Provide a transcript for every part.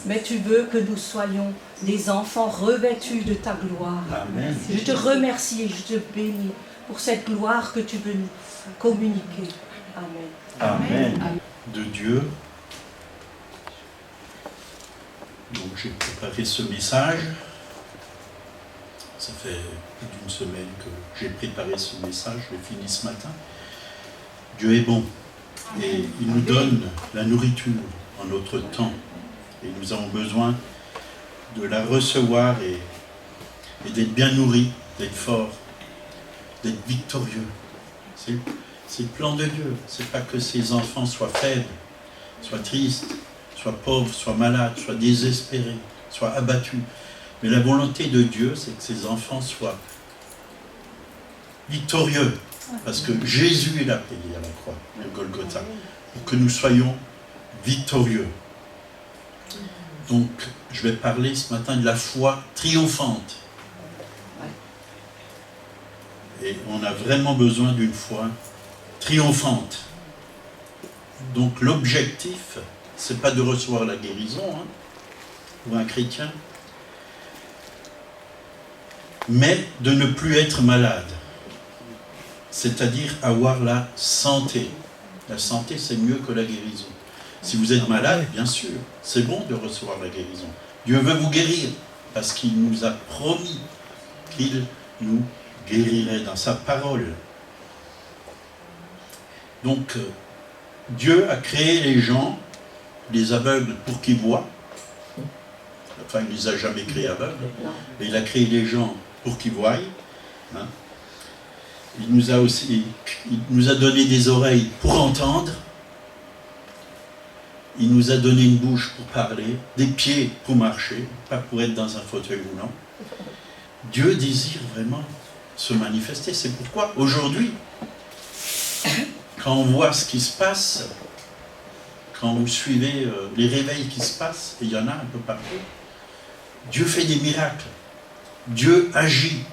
Mais tu veux que nous soyons des enfants revêtus de ta gloire. Amen. Je te remercie et je te bénis pour cette gloire que tu veux nous communiquer. Amen. Amen. Amen. De Dieu. Donc j'ai préparé ce message. Ça fait plus d'une semaine que j'ai préparé ce message, je l'ai fini ce matin. Dieu est bon et il nous donne la nourriture en notre temps. Et nous avons besoin de la recevoir et d'être bien nourris, d'être forts, d'être victorieux. C'est le plan de Dieu. C'est pas que ses enfants soient faibles, soient tristes, soient pauvres, soient malades, soient désespérés, soient abattus. Mais la volonté de Dieu, c'est que ses enfants soient victorieux. Parce que Jésus, il a payé à la croix, le Golgotha, pour que nous soyons victorieux. Donc, je vais parler ce matin de la foi triomphante. Et on a vraiment besoin d'une foi triomphante. Donc, l'objectif, c'est pas de recevoir la guérison, hein, pour un chrétien, mais de ne plus être malade. C'est-à-dire avoir la santé. La santé, c'est mieux que la guérison. Si vous êtes malade, bien sûr, c'est bon de recevoir la guérison. Dieu veut vous guérir, parce qu'il nous a promis qu'il nous guérirait dans sa parole. Donc, Dieu a créé les gens, les aveugles, pour qu'ils voient. Enfin, il ne les a jamais créés aveugles. Mais il a créé les gens pour qu'ils voient. Hein. Il nous a donné des oreilles pour entendre. Il nous a donné une bouche pour parler, des pieds pour marcher, pas pour être dans un fauteuil roulant. Dieu désire vraiment se manifester. C'est pourquoi aujourd'hui, quand on voit ce qui se passe, quand vous suivez les réveils qui se passent, et il y en a un peu partout, Dieu fait des miracles. Dieu agit.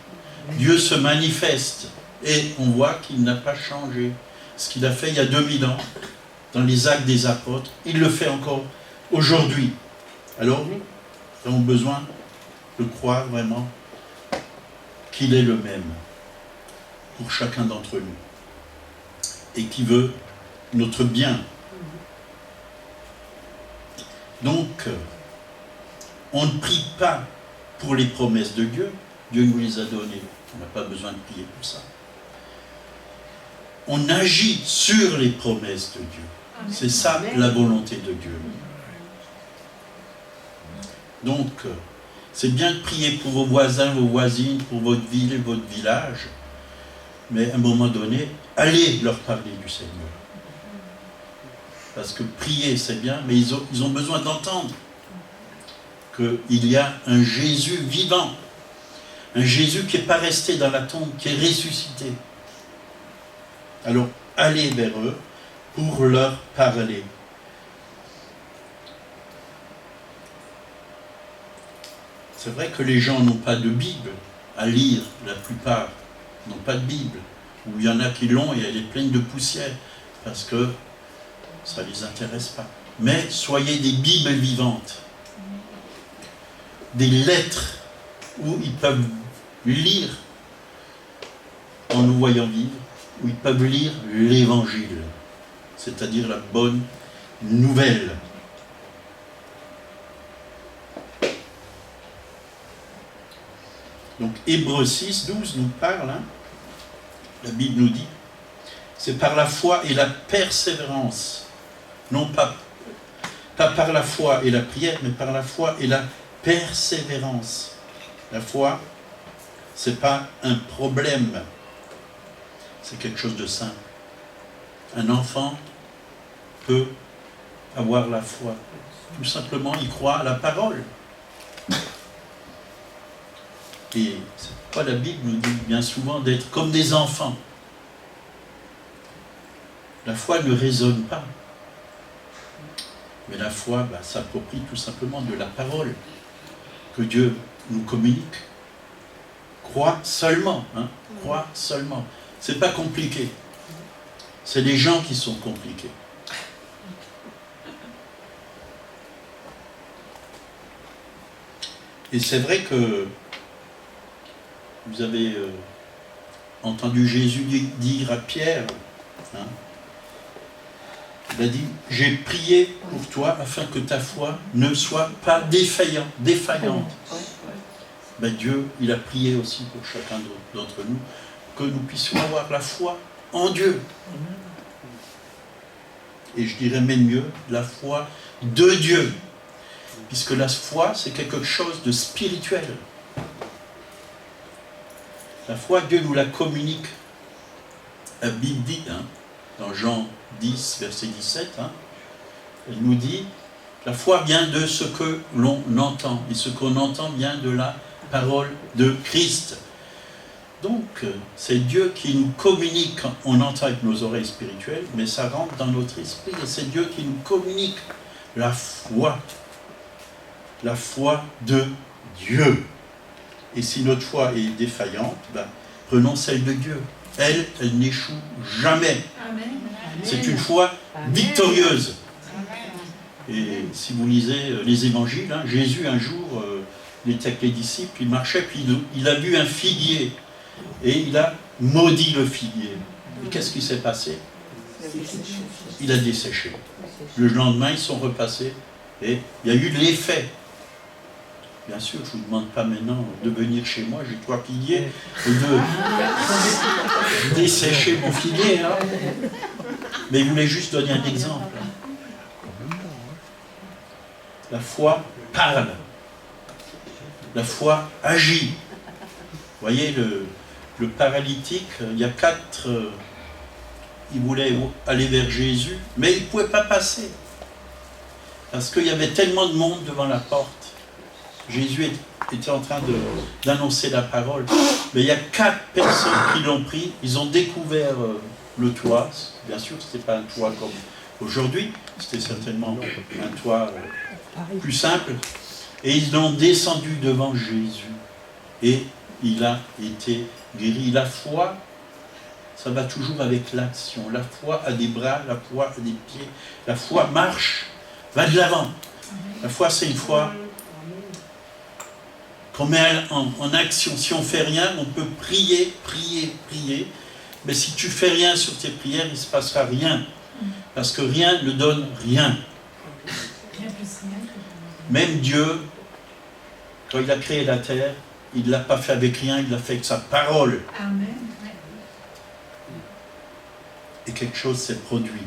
Dieu se manifeste. Et on voit qu'il n'a pas changé. Ce qu'il a fait il y a 2000 ans, dans les actes des apôtres, il le fait encore aujourd'hui. Alors nous avons besoin de croire vraiment qu'il est le même pour chacun d'entre nous. Et qui veut notre bien. Donc, on ne prie pas pour les promesses de Dieu. Dieu nous les a données. On n'a pas besoin de prier pour ça. On agit sur les promesses de Dieu. C'est ça la volonté de Dieu. Donc, c'est bien de prier pour vos voisins, vos voisines, pour votre ville et votre village. Mais à un moment donné, allez leur parler du Seigneur. Parce que prier, c'est bien, mais ils ont besoin d'entendre qu'il y a un Jésus vivant. Un Jésus qui n'est pas resté dans la tombe, qui est ressuscité. Alors, allez vers eux pour leur parler. C'est vrai que les gens n'ont pas de Bible à lire, la plupart n'ont pas de Bible. Ou il y en a qui l'ont et elle est pleine de poussière, parce que ça ne les intéresse pas. Mais soyez des Bibles vivantes, des lettres où ils peuvent lire en nous voyant vivre, où ils peuvent lire l'Évangile, c'est-à-dire la bonne nouvelle. Donc Hébreux 6, 12 nous parle, hein, la Bible nous dit, c'est par la foi et la persévérance, non pas par la foi et la prière, mais par la foi et la persévérance. La foi, ce n'est pas un problème, c'est quelque chose de simple. Un enfant peut avoir la foi. Tout simplement, il croit à la parole. Et c'est pourquoi la Bible nous dit bien souvent d'être comme des enfants. La foi ne raisonne pas. Mais la foi s'approprie tout simplement de la parole que Dieu nous communique. Crois seulement, hein, crois seulement. C'est pas compliqué. C'est les gens qui sont compliqués. Et c'est vrai que vous avez entendu Jésus dire à Pierre, hein, il a dit, j'ai prié pour toi afin que ta foi ne soit pas défaillante. Ben Dieu, il a prié aussi pour chacun d'entre nous, que nous puissions avoir la foi en Dieu. Et je dirais même mieux, la foi de Dieu. Puisque la foi, c'est quelque chose de spirituel. La foi, Dieu nous la communique. La Bible dit, hein, dans Jean 10, verset 17, hein, elle nous dit, la foi vient de ce que l'on entend. Et ce qu'on entend vient de la parole de Christ. Donc, c'est Dieu qui nous communique, on entend avec nos oreilles spirituelles, mais ça rentre dans notre esprit, et c'est Dieu qui nous communique la foi de Dieu. Et si notre foi est défaillante, ben, prenons celle de Dieu. Elle n'échoue jamais. Amen. C'est une foi victorieuse. Et si vous lisez les évangiles, hein, Jésus un jour, il était avec les disciples, il marchait, puis il a vu un figuier. Et il a maudit le figuier. Et qu'est-ce qui s'est passé? Il a desséché. Le lendemain, ils sont repassés. Et il y a eu de l'effet. Bien sûr, je ne vous demande pas maintenant de venir chez moi, j'ai 3 figuiers, et de dessécher mon figuier. Hein. Mais je voulais juste donner un exemple. La foi parle. La foi agit. Vous voyez, le paralytique, il y a 4, il voulait aller vers Jésus, mais il ne pouvait pas passer. Parce qu'il y avait tellement de monde devant la porte. Jésus était en train d'annoncer la parole. Mais il y a 4 personnes qui l'ont pris, ils ont découvert le toit. Bien sûr, ce n'était pas un toit comme aujourd'hui, c'était certainement un toit plus simple. Et ils l'ont descendu devant Jésus. Et il a été guéri. La foi, ça va toujours avec l'action. La foi a des bras, la foi a des pieds. La foi marche, va de l'avant. La foi, c'est une foi qu'on met en action. Si on ne fait rien, on peut prier, prier, prier. Mais si tu ne fais rien sur tes prières, il ne se passera rien. Parce que rien ne donne rien. Même Dieu, quand il a créé la terre, il ne l'a pas fait avec rien, il l'a fait avec sa parole. Amen. Et quelque chose s'est produit.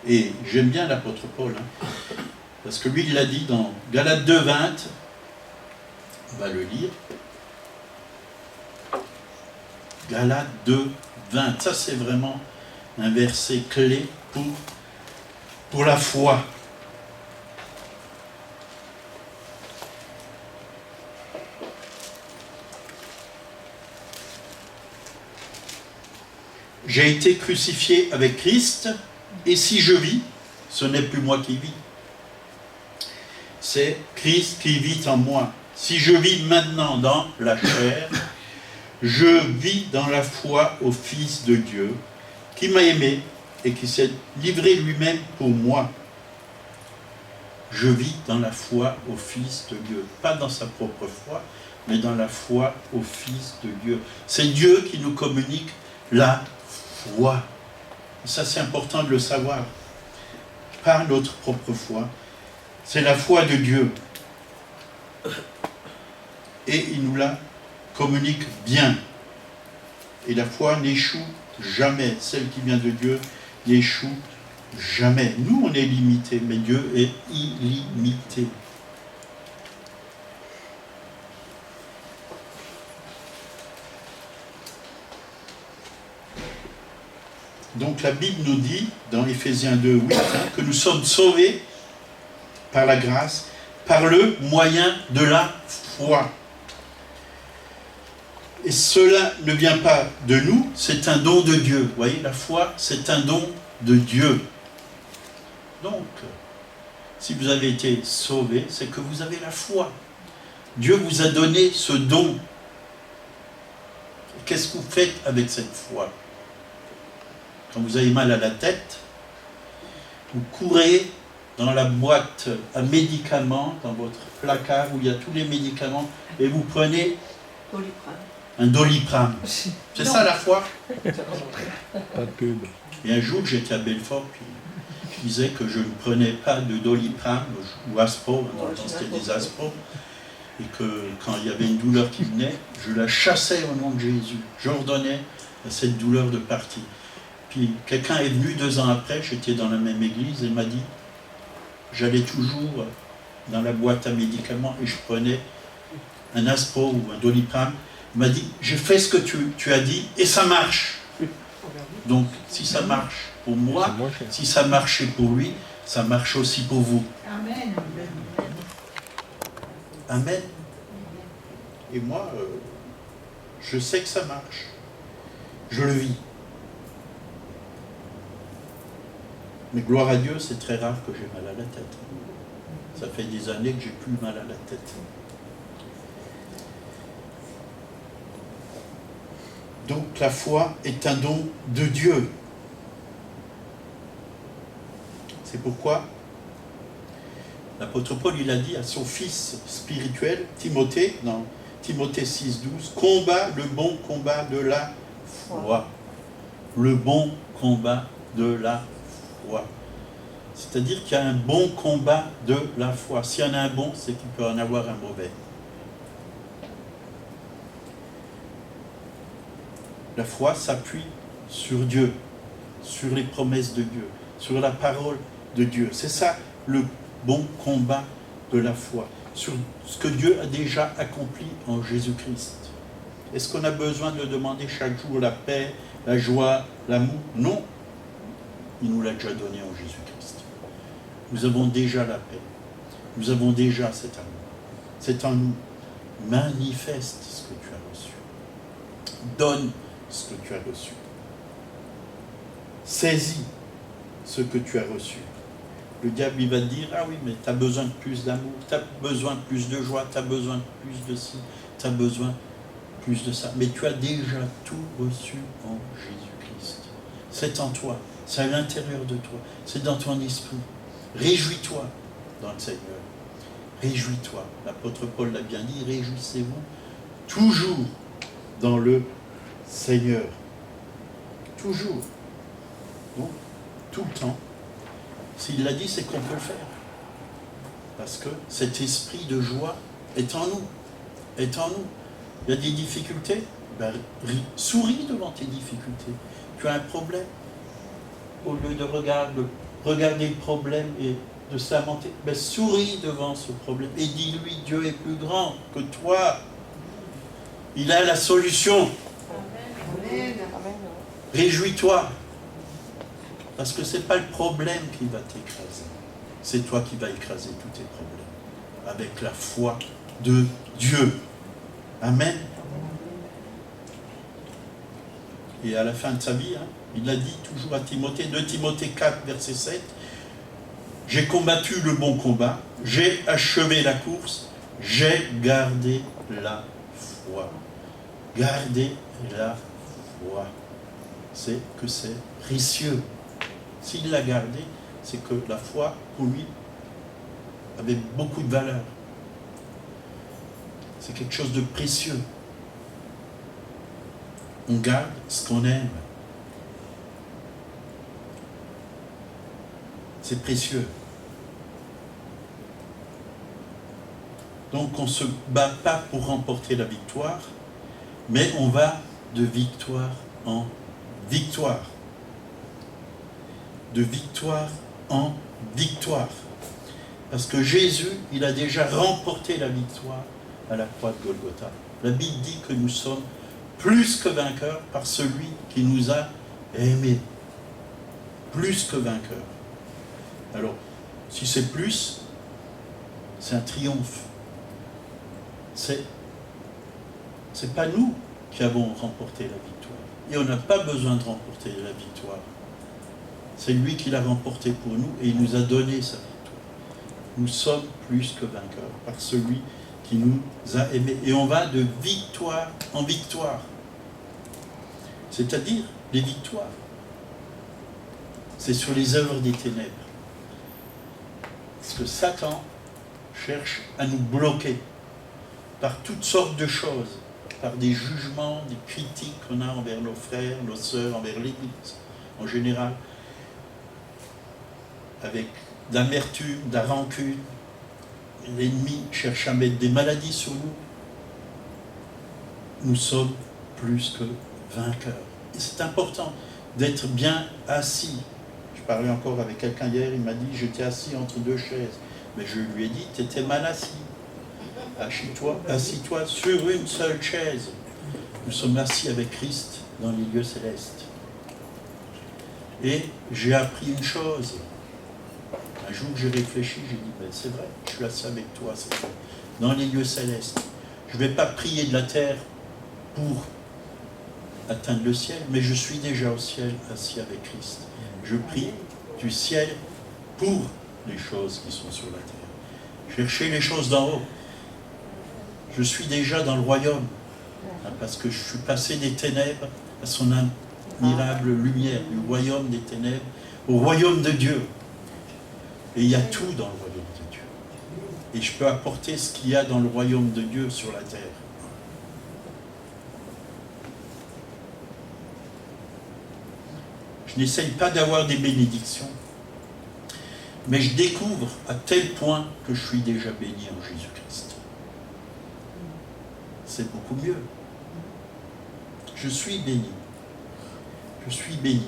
Et j'aime bien l'apôtre Paul, hein, parce que lui, il l'a dit dans Galates 2, 20, on va le lire. Galates 2, 20, ça c'est vraiment un verset clé pour la foi. J'ai été crucifié avec Christ, et si je vis, ce n'est plus moi qui vis. C'est Christ qui vit en moi. Si je vis maintenant dans la chair, je vis dans la foi au Fils de Dieu, qui m'a aimé et qui s'est livré lui-même pour moi. Je vis dans la foi au Fils de Dieu. Pas dans sa propre foi, mais dans la foi au Fils de Dieu. C'est Dieu qui nous communique la foi. Et ça, c'est important de le savoir. Par notre propre foi. C'est la foi de Dieu. Et il nous la communique bien. Et la foi n'échoue jamais. Celle qui vient de Dieu n'échoue jamais. Nous, on est limités, mais Dieu est illimité. Donc la Bible nous dit, dans Éphésiens 2, 8, que nous sommes sauvés par la grâce, par le moyen de la foi. Et cela ne vient pas de nous, c'est un don de Dieu. Vous voyez, la foi, c'est un don de Dieu. Donc, si vous avez été sauvés, c'est que vous avez la foi. Dieu vous a donné ce don. Qu'est-ce que vous faites avec cette foi? Quand vous avez mal à la tête, vous courez dans la boîte à médicaments, dans votre placard où il y a tous les médicaments, et vous prenez Doliprane. un Doliprane. C'est ça la foi? Pas de pub. Et un jour, j'étais à Belfort, puis je disais que je ne prenais pas de Doliprane ou Aspro, dans le temps c'était des Aspro, et que quand il y avait une douleur qui venait, je la chassais au nom de Jésus. J'ordonnais à cette douleur de partir. Puis quelqu'un est venu 2 ans après, j'étais dans la même église, et m'a dit, j'allais toujours dans la boîte à médicaments et je prenais un Aspro ou un Doliprane. Il m'a dit, j'ai fait ce que tu as dit et ça marche. Donc, si ça marche pour moi, si ça marchait pour lui, ça marche aussi pour vous. Amen. Amen. Et moi, je sais que ça marche. Je le vis. Mais gloire à Dieu, c'est très rare que j'ai mal à la tête. Ça fait des années que j'ai plus mal à la tête. Donc la foi est un don de Dieu. C'est pourquoi l'apôtre Paul, il a dit à son fils spirituel, Timothée, dans Timothée 6,12, combat le bon combat de la foi. Le bon combat de la foi. C'est-à-dire qu'il y a un bon combat de la foi. S'il y en a un bon, c'est qu'il peut en avoir un mauvais. La foi s'appuie sur Dieu, sur les promesses de Dieu, sur la parole de Dieu. C'est ça le bon combat de la foi, sur ce que Dieu a déjà accompli en Jésus-Christ. Est-ce qu'on a besoin de demander chaque jour la paix, la joie, l'amour? Non. Il nous l'a déjà donné en Jésus-Christ. Nous avons déjà la paix. Nous avons déjà cet amour. C'est en nous. Manifeste ce que tu as reçu. Donne ce que tu as reçu. Saisis ce que tu as reçu. Le diable, il va te dire, ah oui, mais tu as besoin de plus d'amour, tu as besoin de plus de joie, tu as besoin de plus de ci, tu as besoin de plus de ça. Mais tu as déjà tout reçu en Jésus-Christ. C'est en toi, c'est à l'intérieur de toi, c'est dans ton esprit. Réjouis-toi dans le Seigneur. Réjouis-toi. L'apôtre Paul l'a bien dit, réjouissez-vous toujours dans le Seigneur. Toujours. Donc, tout le temps. S'il l'a dit, c'est qu'on peut le faire. Parce que cet esprit de joie est en nous. Est en nous. Il y a des difficultés, ben, souris devant tes difficultés. Tu as un problème. Au lieu de regarder le problème et de se lamenter, ben, souris devant ce problème et dis-lui, Dieu est plus grand que toi. Il a la solution. Amen. Réjouis-toi. Parce que ce n'est pas le problème qui va t'écraser. C'est toi qui vas écraser tous tes problèmes. Avec la foi de Dieu. Amen. Et à la fin de sa vie, il a dit toujours à Timothée, 2 Timothée 4, verset 7, « J'ai combattu le bon combat, j'ai achevé la course, j'ai gardé la foi. » Garder la foi. C'est que c'est précieux. S'il l'a gardé, c'est que la foi, pour lui, avait beaucoup de valeur. C'est quelque chose de précieux. On garde ce qu'on aime. C'est précieux. Donc on ne se bat pas pour remporter la victoire, mais on va de victoire en victoire. De victoire en victoire. Parce que Jésus, il a déjà remporté la victoire à la croix de Golgotha. La Bible dit que nous sommes plus que vainqueurs par celui qui nous a aimés. Plus que vainqueurs. Alors, si c'est plus, c'est un triomphe. C'est pas nous qui avons remporté la victoire. Et on n'a pas besoin de remporter la victoire. C'est lui qui l'a remporté pour nous et il nous a donné sa victoire. Nous sommes plus que vainqueurs par celui qui nous a aimés. Et on va de victoire en victoire. C'est-à-dire les victoires. C'est sur les œuvres des ténèbres. que Satan cherche à nous bloquer par toutes sortes de choses, par des jugements, des critiques qu'on a envers nos frères, nos sœurs, envers l'Église en général, avec de l'amertume, de la rancune. L'ennemi cherche à mettre des maladies sur nous. Nous sommes plus que vainqueurs. Et c'est important d'être bien assis. Je parlais encore avec quelqu'un hier, il m'a dit, j'étais assis entre deux chaises. Mais je lui ai dit, tu étais mal assis. Assis-toi sur une seule chaise. Nous sommes assis avec Christ dans les lieux célestes. Et j'ai appris une chose. Un jour, j'ai réfléchi, j'ai dit, ben, c'est vrai, je suis assis avec toi, c'est vrai, dans les lieux célestes. Je ne vais pas prier de la terre pour atteindre le ciel, mais je suis déjà au ciel, assis avec Christ. Je prie du ciel pour les choses qui sont sur la terre. Cherchez les choses d'en haut. Je suis déjà dans le royaume, parce que je suis passé des ténèbres à son admirable lumière, du royaume des ténèbres au royaume de Dieu. Et il y a tout dans le royaume de Dieu. Et je peux apporter ce qu'il y a dans le royaume de Dieu sur la terre. Je n'essaye pas d'avoir des bénédictions, mais je découvre à tel point que je suis déjà béni en Jésus-Christ. C'est beaucoup mieux. Je suis béni. Je suis béni.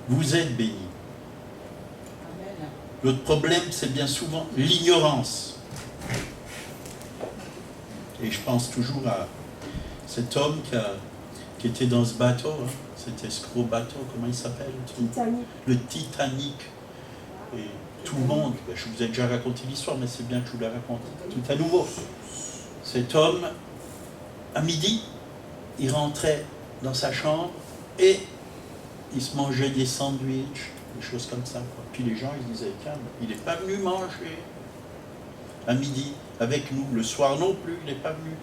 Vous êtes béni. Notre problème, c'est bien souvent l'ignorance. Et je pense toujours à cet homme qui était dans ce bateau, hein, cet escroc bateau, comment il s'appelle? Le Titanic. Et tout le monde, je vous ai déjà raconté l'histoire, mais c'est bien que je vous la raconte tout à nouveau. Cet homme, à midi, il rentrait dans sa chambre et il se mangeait des sandwichs, des choses comme ça. Puis les gens, ils disaient, tiens, il n'est pas venu manger à midi avec nous. Le soir non plus, il n'est pas venu.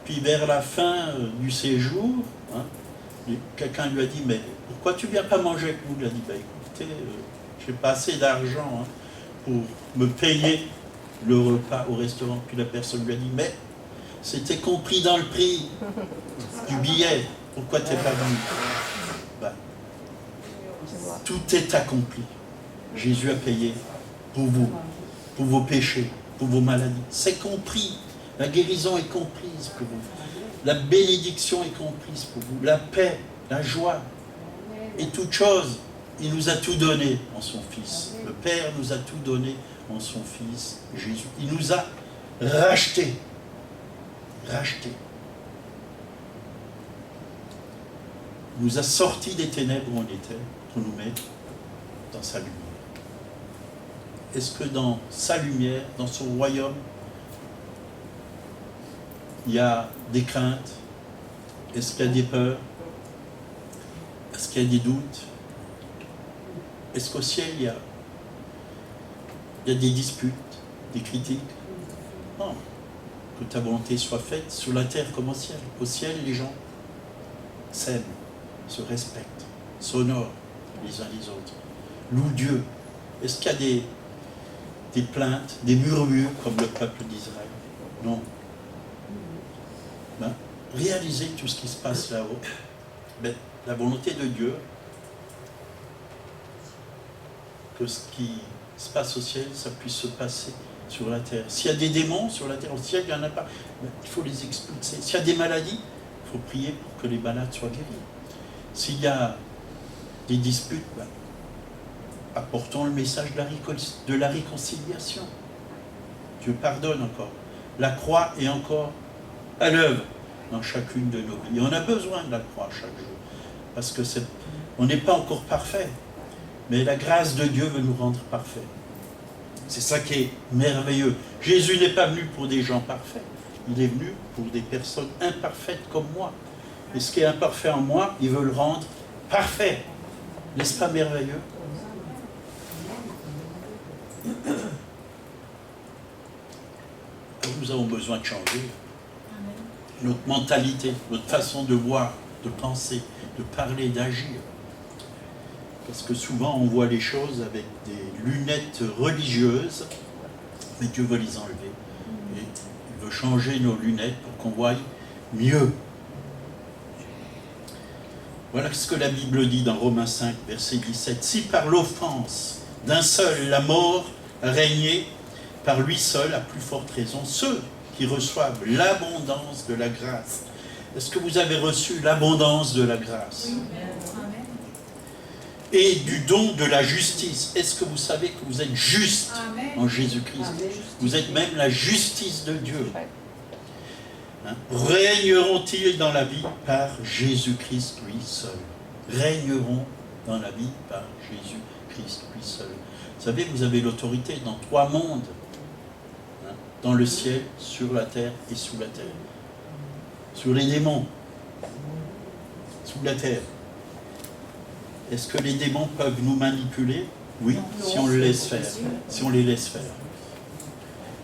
Puis vers la fin du séjour, hein, quelqu'un lui a dit, mais pourquoi tu ne viens pas manger avec nous? Il a dit, ben, écoutez, je n'ai pas assez d'argent, hein, pour me payer le repas au restaurant. Puis la personne lui a dit, mais c'était compris dans le prix du billet. Pourquoi tu n'es pas venu? Ben, tout est accompli. Jésus a payé pour vous, pour vos péchés, pour vos maladies. C'est compris. La guérison est comprise pour vous. La bénédiction est comprise pour vous. La paix, la joie et toute chose. Il nous a tout donné en son Fils. Le Père nous a tout donné en son Fils, Jésus. Il nous a rachetés. Rachetés. Il nous a sortis des ténèbres où on était pour nous mettre dans sa lumière. Est-ce que dans sa lumière, dans son royaume, il y a des craintes? Est-ce qu'il y a des peurs? Est-ce qu'il y a des doutes? Est-ce qu'au ciel, il y a des disputes, des critiques? Non. Que ta volonté soit faite sur la terre comme au ciel. Au ciel, les gens s'aiment, se respectent, s'honorent les uns les autres. Louent Dieu. Est-ce qu'il y a des plaintes, des murmures comme le peuple d'Israël? Non. Ben, réalisez tout ce qui se passe là-haut. Ben, la volonté de Dieu, que ce qui se passe au ciel, ça puisse se passer sur la terre. S'il y a des démons sur la terre, au ciel, il n'y en a pas. Ben, il faut les expulser. S'il y a des maladies, il faut prier pour que les malades soient guéris. S'il y a des disputes, ben, apportons le message de la réconciliation. Dieu pardonne encore. La croix est encore à l'œuvre dans chacune de nos vies. Et on a besoin de la croix chaque jour. Parce que on n'est pas encore parfait. Mais la grâce de Dieu veut nous rendre parfaits. C'est ça qui est merveilleux. Jésus n'est pas venu pour des gens parfaits. Il est venu pour des personnes imparfaites comme moi. Et ce qui est imparfait en moi, il veut le rendre parfait. N'est-ce pas merveilleux? Nous avons besoin de changer notre mentalité, notre façon de voir, de penser, de parler, d'agir. parce que souvent on voit les choses avec des lunettes religieuses, mais Dieu veut les enlever. Et il veut changer nos lunettes pour qu'on voie mieux. Voilà ce que la Bible dit dans Romains 5, verset 17. Si par l'offense d'un seul la mort a régné, par lui seul, à plus forte raison, ceux qui reçoivent l'abondance de la grâce. Est-ce que vous avez reçu l'abondance de la grâce? Oui. Et du don de la justice. Est-ce que vous savez que vous êtes juste en Jésus-Christ? Vous êtes même la justice de Dieu. Hein? Régneront-ils dans la vie par Jésus-Christ lui seul? Régneront dans la vie par Jésus-Christ lui seul. Vous savez, vous avez l'autorité dans 3 mondes. Hein? Dans le ciel, sur la terre et sous la terre. Sur les démons. Sous la terre. Est-ce que les démons peuvent nous manipuler? Oui, si on les laisse faire. Si on les laisse faire.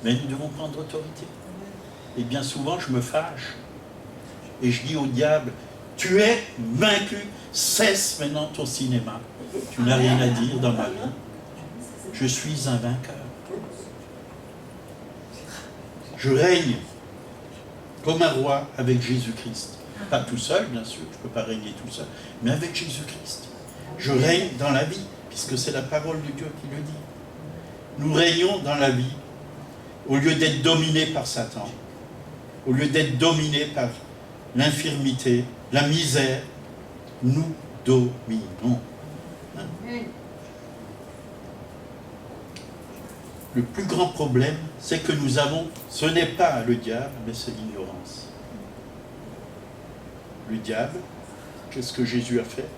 Mais nous devons prendre autorité. Et bien souvent, je me fâche. Et je dis au diable, tu es vaincu, cesse maintenant ton cinéma. Tu n'as rien à dire dans ma vie. Je suis un vainqueur. Je règne comme un roi avec Jésus-Christ. Pas tout seul, bien sûr, je ne peux pas régner tout seul, mais avec Jésus-Christ. Je règne dans la vie, puisque c'est la parole de Dieu qui le dit. Nous régnons dans la vie, au lieu d'être dominés par Satan, au lieu d'être dominés par l'infirmité, la misère, nous dominons. Hein? Le plus grand problème, c'est que nous avons, ce n'est pas le diable, mais c'est l'ignorance. Le diable, qu'est-ce que Jésus a fait?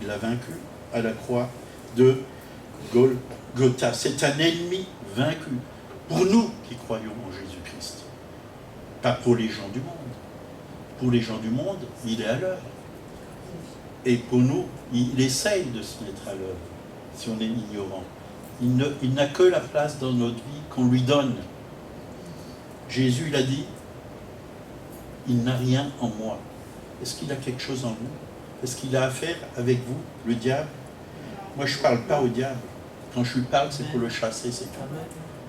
Il l'a vaincu à la croix de Golgotha. C'est un ennemi vaincu. Pour nous qui croyons en Jésus-Christ. Pas pour les gens du monde. Pour les gens du monde, il est à l'heure. Et pour nous, il essaye de se mettre à l'heure, si on est ignorant. Il n'a que la place dans notre vie qu'on lui donne. Jésus, il a dit, il n'a rien en moi. Est-ce qu'il a quelque chose en vous? Est-ce qu'il a affaire avec vous, le diable? Moi, je ne parle pas au diable. Quand je lui parle, c'est pour le chasser, c'est tout.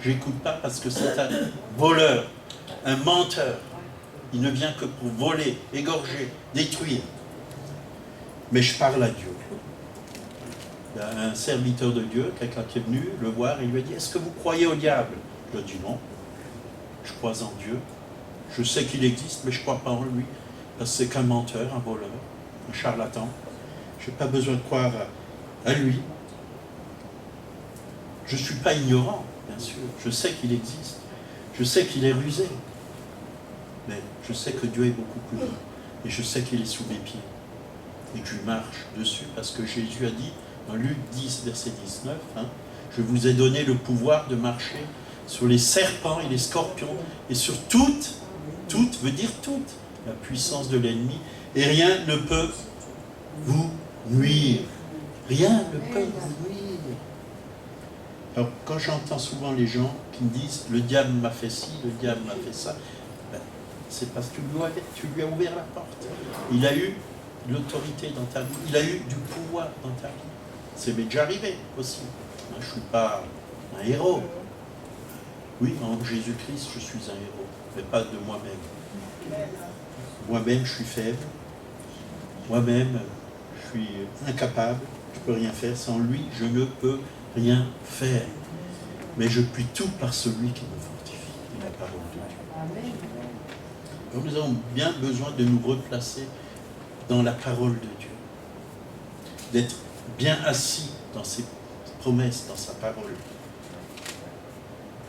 Je n'écoute pas parce que c'est un voleur, un menteur. Il ne vient que pour voler, égorger, détruire. Mais je parle à Dieu. Il y a un serviteur de Dieu, quelqu'un qui est venu le voir, et il lui a dit, est-ce que vous croyez au diable? Je lui ai dit non. Je crois en Dieu. Je sais qu'il existe, mais je ne crois pas en lui. Parce que c'est qu'un menteur, un voleur, un charlatan. Je n'ai pas besoin de croire à lui. Je ne suis pas ignorant, bien sûr. Je sais qu'il existe. Je sais qu'il est rusé. Mais je sais que Dieu est beaucoup plus grand. Et je sais qu'il est sous mes pieds. Et que je marche dessus. Parce que Jésus a dit, dans Luc 10, verset 19, hein, je vous ai donné le pouvoir de marcher sur les serpents et les scorpions. Et sur toute veut dire toute, la puissance de l'ennemi. Et rien ne peut vous nuire. Rien ne peut vous nuire. Alors, quand j'entends souvent les gens qui me disent « le diable m'a fait ci, le diable m'a fait ça ben, », c'est parce que tu lui as ouvert la porte. Il a eu l'autorité dans ta vie, il a eu du pouvoir dans ta vie. C'est déjà arrivé aussi. Je ne suis pas un héros. Oui, en Jésus-Christ, je suis un héros, mais pas de moi-même. Moi-même, je suis faible. Moi-même, je suis incapable. Je ne peux rien faire. Sans lui, je ne peux rien faire. Mais je puis tout par celui qui me fortifie. La parole de Dieu. Donc nous avons bien besoin de nous replacer dans la parole de Dieu. D'être bien assis dans ses promesses, dans sa parole.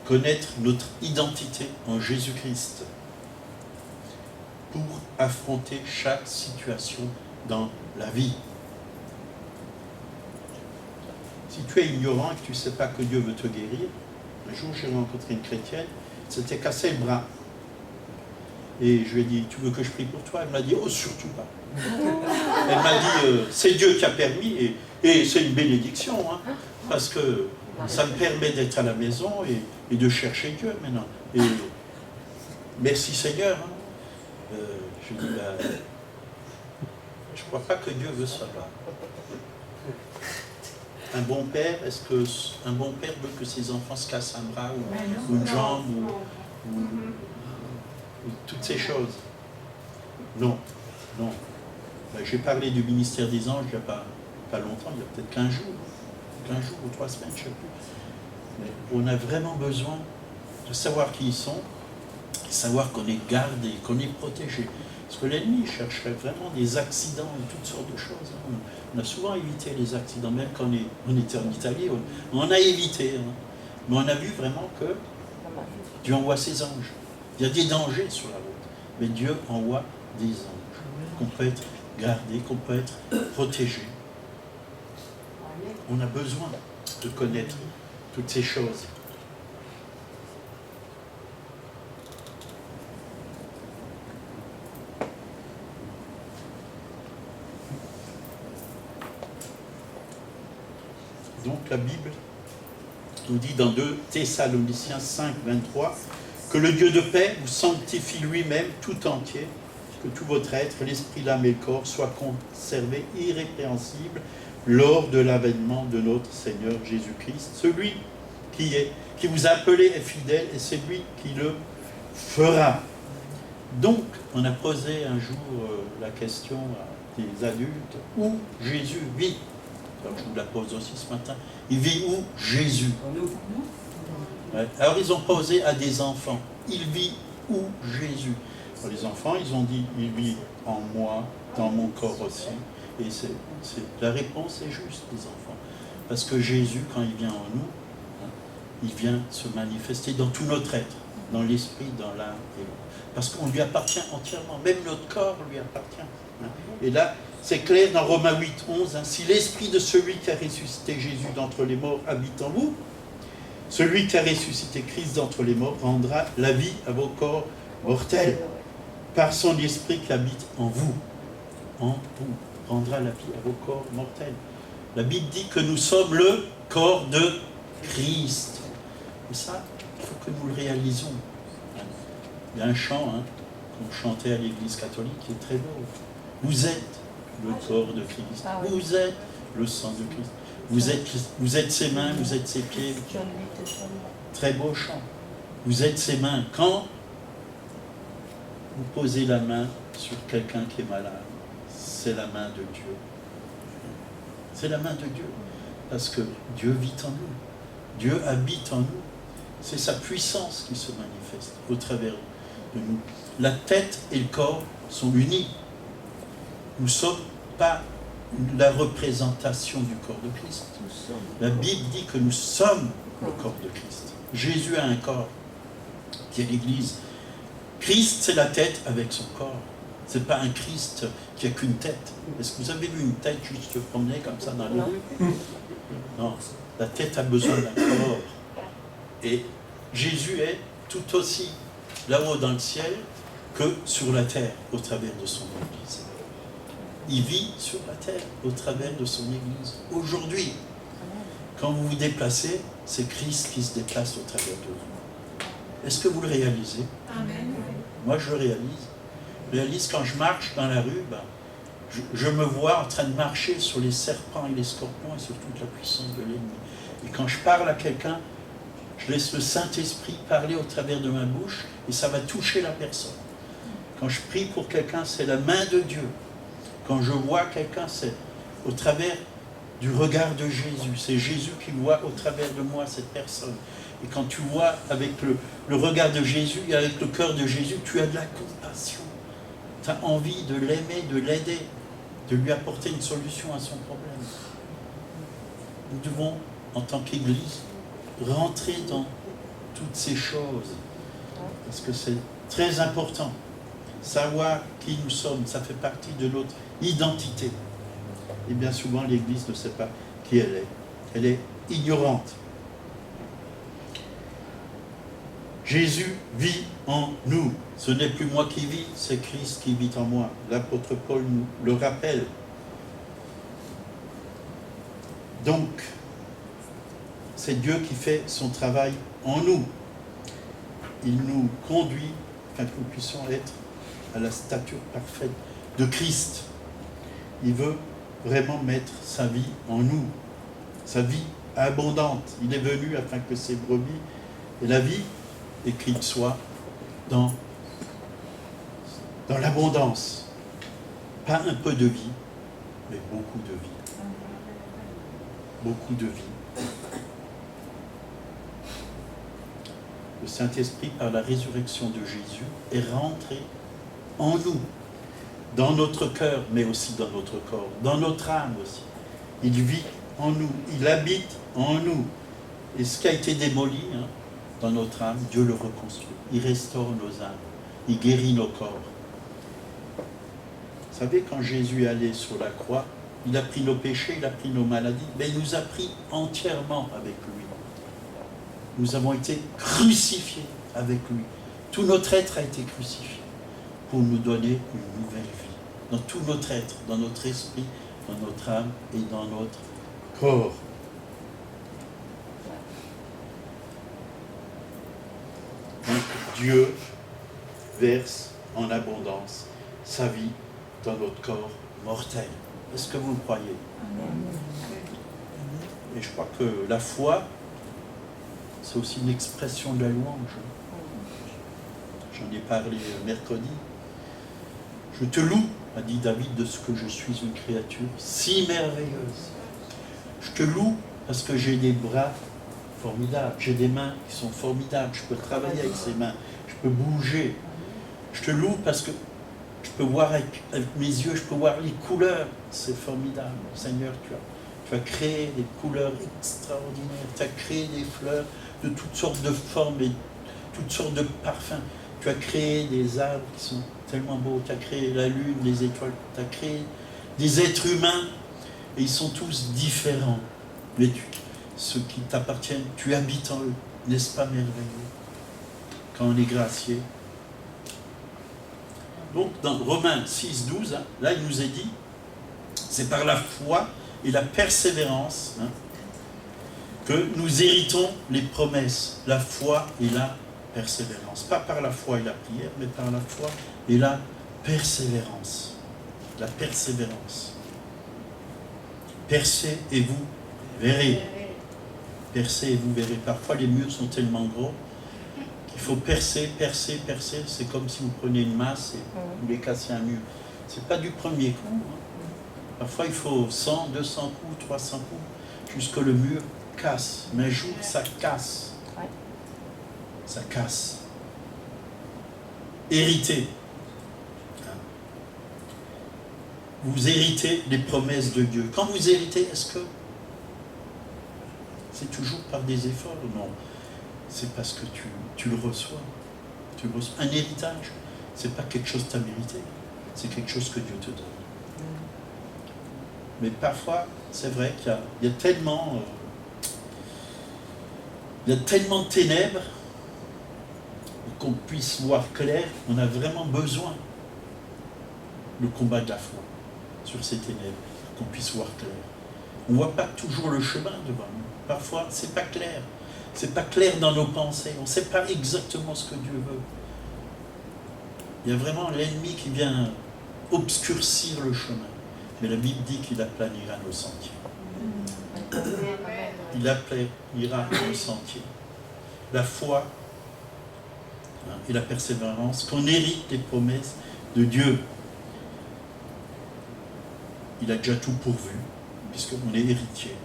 Connaître notre identité en Jésus-Christ pour affronter chaque situation dans la vie. Si tu es ignorant et que tu ne sais pas que Dieu veut te guérir, un jour j'ai rencontré une chrétienne, s'était cassé le bras. Et je lui ai dit, tu veux que je prie pour toi? Elle m'a dit, oh surtout pas. Elle m'a dit, c'est Dieu qui a permis, et c'est une bénédiction, hein, parce que ça me permet d'être à la maison et de chercher Dieu maintenant. Et merci Seigneur. Hein. Je dis, je ne crois pas que Dieu veut ça là. un bon père, est-ce qu'un bon père veut que ses enfants se cassent un bras ou une jambe ou toutes ces choses? Non, non. Ben, j'ai parlé du ministère des anges il n'y a pas longtemps, il y a peut-être 15 jours ou 3 semaines, je ne sais plus. Mais on a vraiment besoin de savoir qui ils sont, de savoir qu'on est gardé, qu'on est protégé. Parce que l'ennemi chercherait vraiment des accidents et toutes sortes de choses. On a souvent évité les accidents, même quand on était en Italie, on en a évité. Mais on a vu vraiment que Dieu envoie ses anges. Il y a des dangers sur la route, mais Dieu envoie des anges. Qu'on peut être gardé, qu'on peut être protégé. On a besoin de connaître toutes ces choses. Donc la Bible nous dit dans 2 Thessaloniciens 5, 23, que le Dieu de paix vous sanctifie lui-même tout entier, que tout votre être, l'esprit, l'âme et le corps soient conservés irrépréhensibles lors de l'avènement de notre Seigneur Jésus-Christ. Celui qui vous a appelé est fidèle et c'est lui qui le fera. Donc, on a posé un jour la question à des adultes, où Jésus vit. Alors, je vous la pose aussi ce matin. Il vit où Jésus? Ouais. Alors, ils ont posé à des enfants, il vit où Jésus? Alors, les enfants, ils ont dit, il vit en moi, dans mon corps aussi. Et la réponse est juste, les enfants. Parce que Jésus, quand il vient en nous, il vient se manifester dans tout notre être, dans l'esprit, dans l'âme et l'eau. Parce qu'on lui appartient entièrement, même notre corps lui appartient. Et là, c'est clair dans Romains 8, 11, si l'esprit de celui qui a ressuscité Jésus d'entre les morts habite en vous, celui qui a ressuscité Christ d'entre les morts rendra la vie à vos corps mortels, par son esprit qui habite en vous, rendra la vie à vos corps mortels. La Bible dit que nous sommes le corps de Christ. Et ça, il faut que nous le réalisons. Il y a un chant qu'on chantait à l'église catholique qui est très beau. Vous êtes le corps de Christ. Vous êtes le sang de Christ. Vous êtes ses mains, vous êtes ses pieds. Très beau chant. Vous êtes ses mains. Quand vous posez la main sur quelqu'un qui est malade, c'est la main de Dieu. C'est la main de Dieu. Parce que Dieu vit en nous. Dieu habite en nous. C'est sa puissance qui se manifeste au travers de nous. La tête et le corps sont unis. Nous ne sommes pas la représentation du corps de Christ. La Bible dit que nous sommes le corps de Christ. Jésus a un corps qui est l'Église. Christ, c'est la tête avec son corps. Ce n'est pas un Christ qui n'a qu'une tête. Est-ce que vous avez vu une tête juste se promener comme ça dans les rues? Non, la tête a besoin d'un corps. Et Jésus est tout aussi là-haut dans le ciel que sur la terre au travers de son Église. Il vit sur la terre au travers de son Église. Aujourd'hui, quand vous vous déplacez, c'est Christ qui se déplace au travers de vous. Est-ce que vous le réalisez? Amen. Moi, je le réalise. Je réalise quand je marche dans la rue, je me vois en train de marcher sur les serpents et les scorpions et sur toute la puissance de l'ennemi. Et quand je parle à quelqu'un, je laisse le Saint-Esprit parler au travers de ma bouche et ça va toucher la personne. Quand je prie pour quelqu'un, c'est la main de Dieu. Quand je vois quelqu'un, c'est au travers du regard de Jésus. C'est Jésus qui voit au travers de moi cette personne. Et quand tu vois avec le regard de Jésus et avec le cœur de Jésus, tu as de la compassion. Tu as envie de l'aimer, de l'aider, de lui apporter une solution à son problème. Nous devons, en tant qu'Église, rentrer dans toutes ces choses. Parce que c'est très important. Savoir qui nous sommes, ça fait partie de notre identité. Et bien souvent, l'Église ne sait pas qui elle est. Elle est ignorante. Jésus vit en nous. Ce n'est plus moi qui vis, c'est Christ qui vit en moi. L'apôtre Paul nous le rappelle. Donc, c'est Dieu qui fait son travail en nous. Il nous conduit afin que nous puissions être à la stature parfaite de Christ. Il veut vraiment mettre sa vie en nous. sa vie abondante. Il est venu afin que ses brebis et la vie écrite soit dans l'abondance. Pas un peu de vie, mais beaucoup de vie. Beaucoup de vie. Le Saint-Esprit, par la résurrection de Jésus, est rentré en nous, dans notre cœur, mais aussi dans notre corps, dans notre âme aussi. Il vit en nous, il habite en nous. Et ce qui a été démoli dans notre âme, Dieu le reconstruit. Il restaure nos âmes, il guérit nos corps. Vous savez, quand Jésus est allé sur la croix, il a pris nos péchés, il a pris nos maladies, mais il nous a pris entièrement avec lui. Nous avons été crucifiés avec lui. Tout notre être a été crucifié pour nous donner une nouvelle vie. Dans tout notre être, dans notre esprit, dans notre âme et dans notre corps. Donc Dieu verse en abondance sa vie dans notre corps mortel. Est-ce que vous le croyez? Et je crois que la foi, c'est aussi une expression de la louange. J'en ai parlé mercredi. Je te loue, a dit David, de ce que je suis une créature si merveilleuse. Je te loue parce que j'ai des bras formidables, j'ai des mains qui sont formidables, je peux travailler avec ces mains, je peux bouger. Je te loue parce que je peux voir avec mes yeux, je peux voir les couleurs, c'est formidable. Seigneur, tu as créé des couleurs extraordinaires, tu as créé des fleurs de toutes sortes de formes et toutes sortes de parfums. Tu as créé des arbres qui sont tellement beaux, tu as créé la lune, les étoiles, tu as créé des êtres humains et ils sont tous différents. Mais ceux qui t'appartiennent, tu habites en eux, n'est-ce pas merveilleux? Quand on est gracié. Donc dans Romains 6, 12, là il nous est dit, c'est par la foi et la persévérance que nous héritons les promesses, la foi et la persévérance. Pas par la foi et la prière, mais par la foi et la persévérance. La persévérance. Percez et vous verrez. Percez et vous verrez. Parfois les murs sont tellement gros qu'il faut percer, percer, percer. C'est comme si vous preniez une masse et vous voulez casser un mur. C'est pas du premier coup. Parfois il faut 100, 200 coups, 300 coups, jusque le mur casse. Mais un jour ça casse. Ça casse. Héritez. Vous héritez les promesses de Dieu. Quand vous héritez, est-ce que c'est toujours par des efforts? Non. C'est parce que tu le reçois. Tu reçois. Un héritage, c'est pas quelque chose que tu as mérité. C'est quelque chose que Dieu te donne. Mais parfois, c'est vrai qu'il y a tellement de ténèbres qu'on puisse voir clair. On a vraiment besoin du combat de la foi sur ces ténèbres, qu'on puisse voir clair. On ne voit pas toujours le chemin devant nous. Parfois, c'est pas clair. C'est pas clair dans nos pensées. On ne sait pas exactement ce que Dieu veut. Il y a vraiment l'ennemi qui vient obscurcir le chemin. Mais la Bible dit qu'il aplanira nos sentiers. Il aplanira nos sentiers. La foi et la persévérance, qu'on hérite des promesses de Dieu. Il a déjà tout pourvu, puisqu'on est héritier.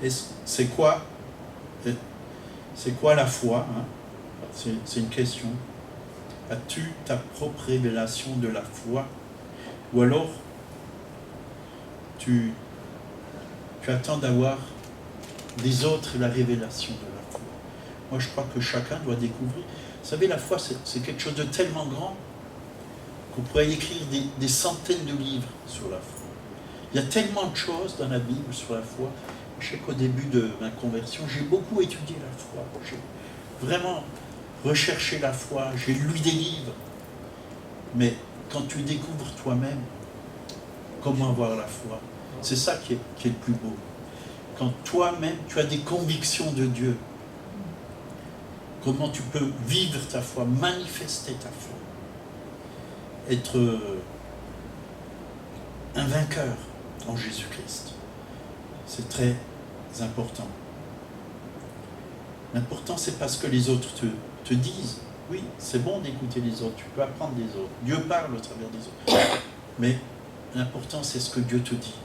Et c'est quoi la foi? C'est une question. As-tu ta propre révélation de la foi? Ou alors, tu attends d'avoir des autres la révélation de la foi? Moi, je crois que chacun doit découvrir. Vous savez, la foi, c'est quelque chose de tellement grand qu'on pourrait écrire des centaines de livres sur la foi. Il y a tellement de choses dans la Bible sur la foi. Je sais qu'au début de ma conversion, j'ai beaucoup étudié la foi. J'ai vraiment recherché la foi. J'ai lu des livres. Mais quand tu découvres toi-même comment avoir la foi, c'est ça qui est le plus beau. Quand toi-même, tu as des convictions de Dieu, comment tu peux vivre ta foi, manifester ta foi, être un vainqueur en Jésus-Christ. C'est très important. L'important, c'est pas ce que les autres te disent. Oui, c'est bon d'écouter les autres, tu peux apprendre des autres. Dieu parle au travers des autres. Mais l'important, c'est ce que Dieu te dit,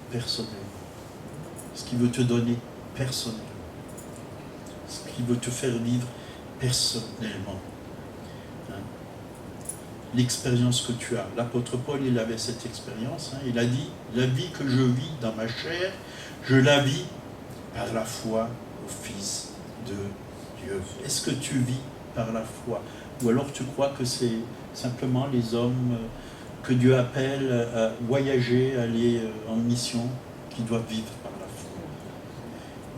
personnellement. Ce qu'il veut te donner, personnellement. Ce qu'il veut te faire vivre, personnellement. Hein? L'expérience que tu as. L'apôtre Paul, il avait cette expérience. Hein? Il a dit, la vie que je vis dans ma chair, je la vis par la foi au Fils de Dieu. Est-ce que tu vis par la foi? Ou alors tu crois que c'est simplement les hommes que Dieu appelle à voyager, à aller en mission, qui doivent vivre par la foi?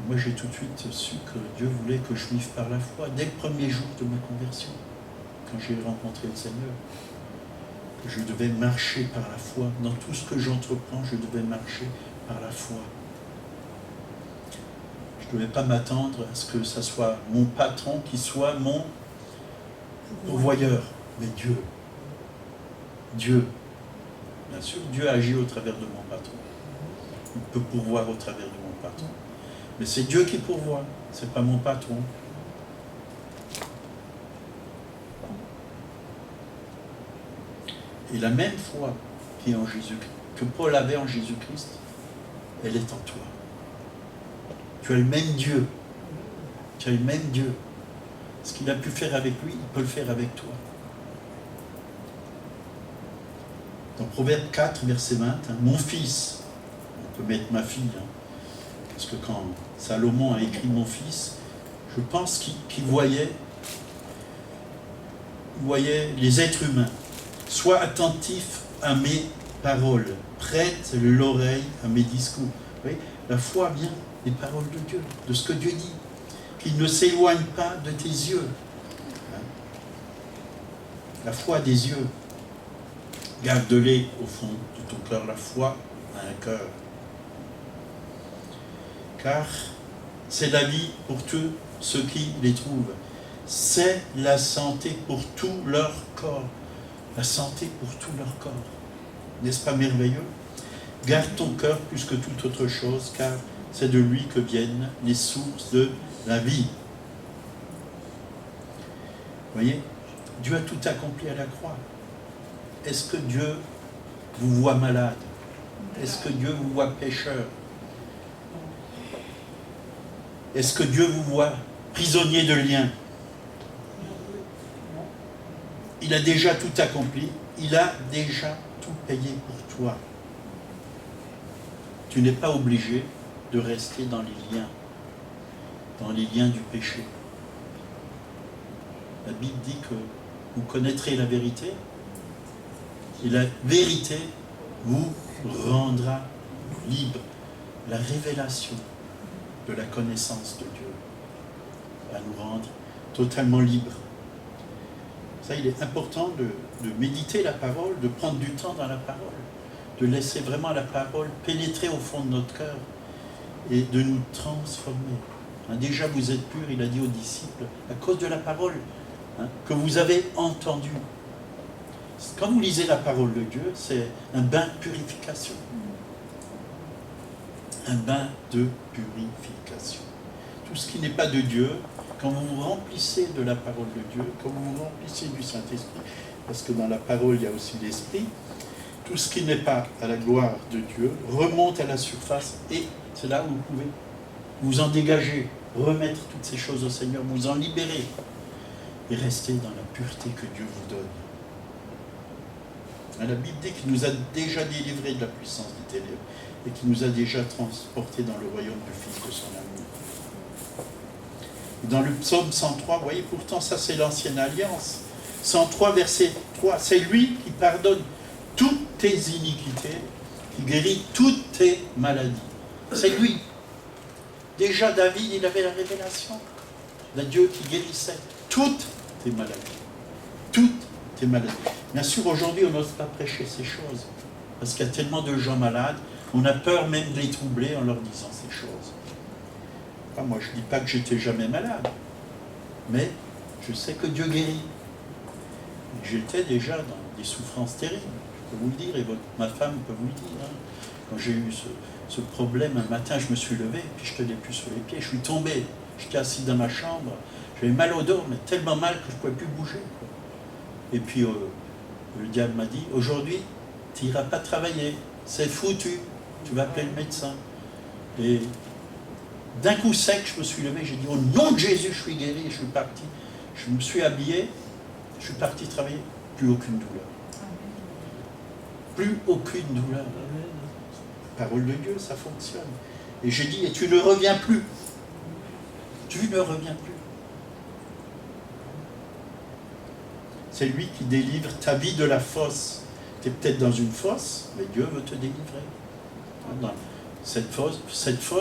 Moi, j'ai tout de suite su que Dieu voulait que je vive par la foi dès le premier jour de ma conversion, quand j'ai rencontré le Seigneur. Que je devais marcher par la foi. Dans tout ce que j'entreprends, je devais marcher par la foi. Je ne devais pas m'attendre à ce que ce soit mon patron qui soit mon pourvoyeur, mais Dieu. Dieu. Bien sûr, Dieu agit au travers de mon patron. Il peut pourvoir au travers de mon patron. Mais c'est Dieu qui pourvoit, ce n'est pas mon patron. Et la même foi qui est en Jésus-Christ, que Paul avait en Jésus-Christ, elle est en toi. Tu as le même Dieu. Tu as le même Dieu. Ce qu'il a pu faire avec lui, il peut le faire avec toi. Dans Proverbe 4, verset 20, hein, mon fils, on peut mettre ma fille, hein, parce que quand Salomon a écrit mon fils, je pense qu'il voyait les êtres humains. Sois attentif à mes paroles, prête l'oreille à mes discours. Vous voyez, la foi vient des paroles de Dieu, de ce que Dieu dit, qu'il ne s'éloigne pas de tes yeux. Hein? La foi des yeux. Garde-les au fond de ton cœur. La foi a un cœur. Car c'est la vie pour tous ceux qui les trouvent. C'est la santé pour tout leur corps. La santé pour tout leur corps. N'est-ce pas merveilleux? Garde ton cœur plus que toute autre chose, car c'est de lui que viennent les sources de la vie. Vous voyez, Dieu a tout accompli à la croix. Est-ce que Dieu vous voit malade? Est-ce que Dieu vous voit pécheur? Est-ce que Dieu vous voit prisonnier de liens? Il a déjà tout accompli. Il a déjà tout payé pour toi. Tu n'es pas obligé de rester dans les liens du péché. La Bible dit que vous connaîtrez la vérité, et la vérité vous rendra libre. La révélation de la connaissance de Dieu va nous rendre totalement libres. Ça, il est important de méditer la parole, de prendre du temps dans la parole, de laisser vraiment la parole pénétrer au fond de notre cœur et de nous transformer. Hein, déjà, vous êtes purs, il a dit aux disciples, à cause de la parole que vous avez entendue. Quand vous lisez la parole de Dieu, c'est un bain de purification. Un bain de purification. Tout ce qui n'est pas de Dieu, quand vous vous remplissez de la parole de Dieu, quand vous vous remplissez du Saint-Esprit, parce que dans la parole, il y a aussi l'Esprit, tout ce qui n'est pas à la gloire de Dieu remonte à la surface et c'est là où vous pouvez vous en dégager, remettre toutes ces choses au Seigneur, vous en libérer et rester dans la pureté que Dieu vous donne. La Bible dit qu'il nous a déjà délivrés de la puissance des ténèbres et qu'il nous a déjà transportés dans le royaume du Fils de son amour. Dans le psaume 103, vous voyez, pourtant ça c'est l'ancienne alliance. 103 verset 3, c'est lui qui pardonne toutes tes iniquités, qui guérit toutes tes maladies. C'est lui. Déjà David, il avait la révélation d'un Dieu qui guérissait toutes tes maladies. Toutes tes maladies. Bien sûr, aujourd'hui, on n'ose pas prêcher ces choses, parce qu'il y a tellement de gens malades, on a peur même de les troubler en leur disant ces choses. Enfin, moi, je ne dis pas que j'étais jamais malade, mais je sais que Dieu guérit. J'étais déjà dans des souffrances terribles, je peux vous le dire, et ma femme peut vous le dire. Hein. Quand j'ai eu ce problème, un matin, je me suis levé, puis je tenais plus sur les pieds, je suis tombé. J'étais assis dans ma chambre, j'avais mal au dos, mais tellement mal que je ne pouvais plus bouger, quoi. Et puis le diable m'a dit, aujourd'hui, tu n'iras pas travailler, c'est foutu, tu vas appeler le médecin. Et d'un coup sec, je me suis levé, j'ai dit, au nom de Jésus, je suis guéri, je suis parti. Je me suis habillé, je suis parti travailler, plus aucune douleur. Plus aucune douleur. Parole de Dieu, ça fonctionne. Et j'ai dit, et tu ne reviens plus. Tu ne reviens plus. C'est lui qui délivre ta vie de la fosse. Tu es peut-être dans une fosse, mais Dieu veut te délivrer. Dans cette fosse,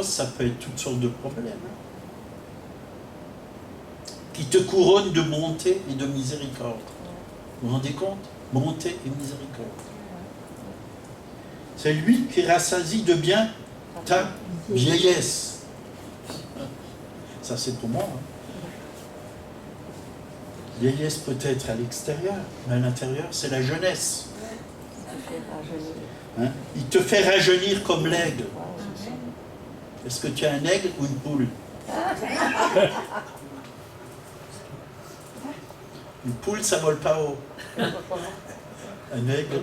ça peut être toutes sortes de problèmes. Qui te couronne de bonté et de miséricorde. Vous vous rendez compte? Bonté et miséricorde. C'est lui qui rassasie de bien ta vieillesse. Ça, c'est pour moi. Vieillesse peut être à l'extérieur, mais à l'intérieur, c'est la jeunesse. Hein? Il te fait rajeunir comme l'aigle. Est-ce que tu as un aigle ou une poule? Une poule, ça ne vole pas haut. Un aigle,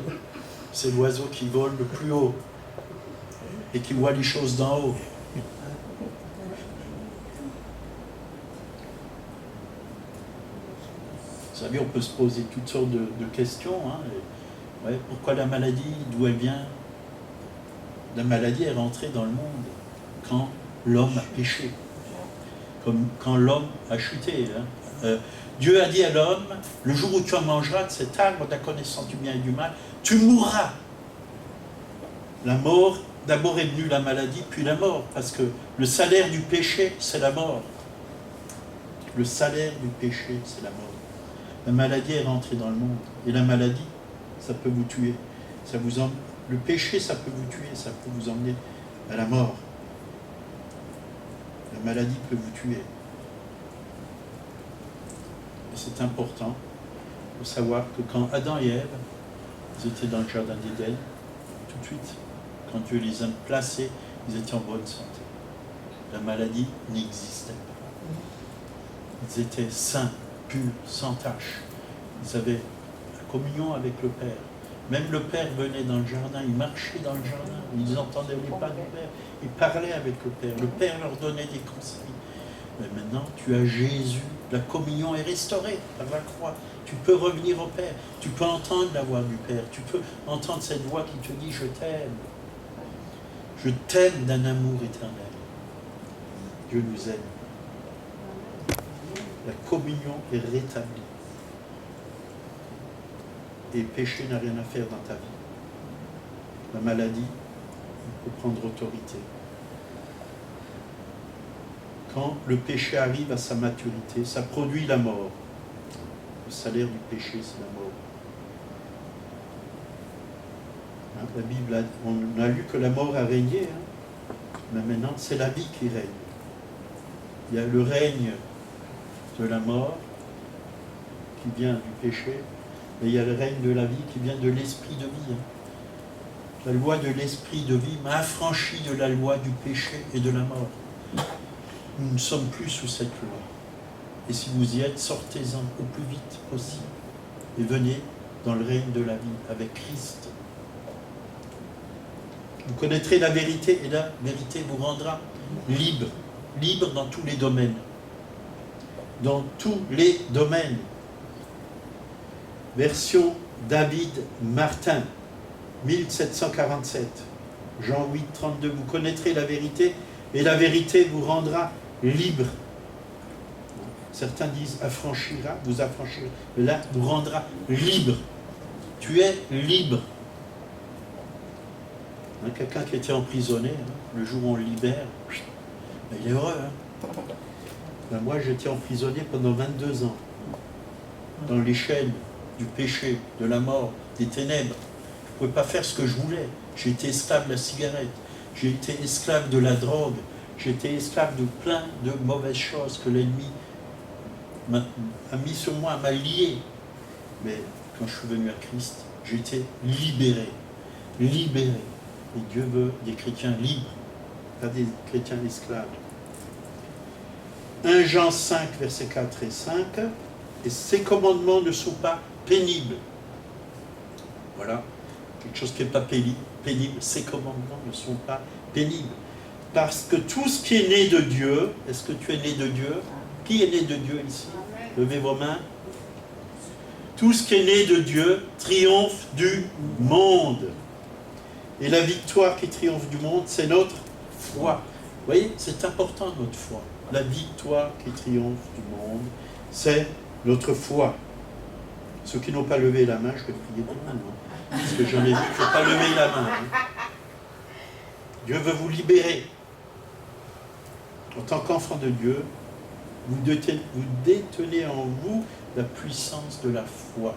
c'est l'oiseau qui vole le plus haut et qui voit les choses d'en haut. Vous savez, on peut se poser toutes sortes de questions. Hein. Ouais, pourquoi la maladie? D'où elle vient? La maladie est rentrée dans le monde quand l'homme a péché, comme quand l'homme a chuté. Hein. Dieu a dit à l'homme, le jour où tu en mangeras de cet arbre de la connaissance du bien et du mal, tu mourras. La mort, d'abord est venue la maladie, puis la mort, parce que le salaire du péché, c'est la mort. Le salaire du péché, c'est la mort. La maladie est rentrée dans le monde. Et la maladie, ça peut vous tuer. Le péché, ça peut vous tuer, ça peut vous emmener à la mort. La maladie peut vous tuer. Et c'est important de savoir que quand Adam et Ève, ils étaient dans le jardin d'Éden, tout de suite, quand Dieu les a placés, ils étaient en bonne santé. La maladie n'existait pas. Ils étaient saints, purs, sans tache. Ils avaient la communion avec le Père. Même le Père venait dans le jardin, il marchait dans le jardin, ils entendaient les pas du Père, ils parlaient avec le Père. Le Père leur donnait des conseils. Mais maintenant, tu as Jésus, la communion est restaurée par la croix. Tu peux revenir au Père, tu peux entendre la voix du Père, tu peux entendre cette voix qui te dit « Je t'aime ». Je t'aime d'un amour éternel. Dieu nous aime. La communion est rétablie. Et le péché n'a rien à faire dans ta vie. La maladie peut prendre autorité. Quand le péché arrive à sa maturité, ça produit la mort. Le salaire du péché, c'est la mort. Hein, la Bible, on a lu que la mort a régné, hein, mais maintenant, c'est la vie qui règne. Il y a le règne de la mort qui vient du péché, mais il y a le règne de la vie qui vient de l'esprit de vie. La loi de l'esprit de vie m'a affranchi de la loi du péché et de la mort. Nous ne sommes plus sous cette loi. Et si vous y êtes, sortez-en au plus vite possible et venez dans le règne de la vie avec Christ. Vous connaîtrez la vérité et la vérité vous rendra libre. Libre dans tous les domaines. Dans tous les domaines. Version David Martin, 1747, Jean 8, 32. Vous connaîtrez la vérité et la vérité vous rendra libre. Certains disent affranchira, vous affranchira. Mais là, vous rendra libre. Tu es libre. Hein, quelqu'un qui était emprisonné, hein, le jour où on le libère, il est heureux. Hein. Ben, moi, j'étais emprisonné pendant 22 ans. Dans les chaînes du péché, de la mort, des ténèbres. Je ne pouvais pas faire ce que je voulais. J'ai été esclave de la cigarette. J'ai été esclave de la drogue. J'ai été esclave de plein de mauvaises choses que l'ennemi a mis sur moi, m'a lié. Mais quand je suis venu à Christ, j'ai été libéré. Libéré. Et Dieu veut des chrétiens libres, pas des chrétiens esclaves. 1 Jean 5, versets 4 et 5, et ces commandements ne sont pas pénibles. Voilà, quelque chose qui n'est pas pénible, ces commandements ne sont pas pénibles. Parce que tout ce qui est né de Dieu, est-ce que tu es né de Dieu? Qui est né de Dieu ici? Levez vos mains. Tout ce qui est né de Dieu triomphe du monde. Et la victoire qui triomphe du monde, c'est notre foi. Vous voyez, c'est important notre foi. La victoire qui triomphe du monde, c'est notre foi. Ceux qui n'ont pas levé la main, je vais prier pour vous. Parce que j'en ai vu, il ne faut pas lever la main. Dieu veut vous libérer. En tant qu'enfant de Dieu, vous détenez en vous la puissance de la foi.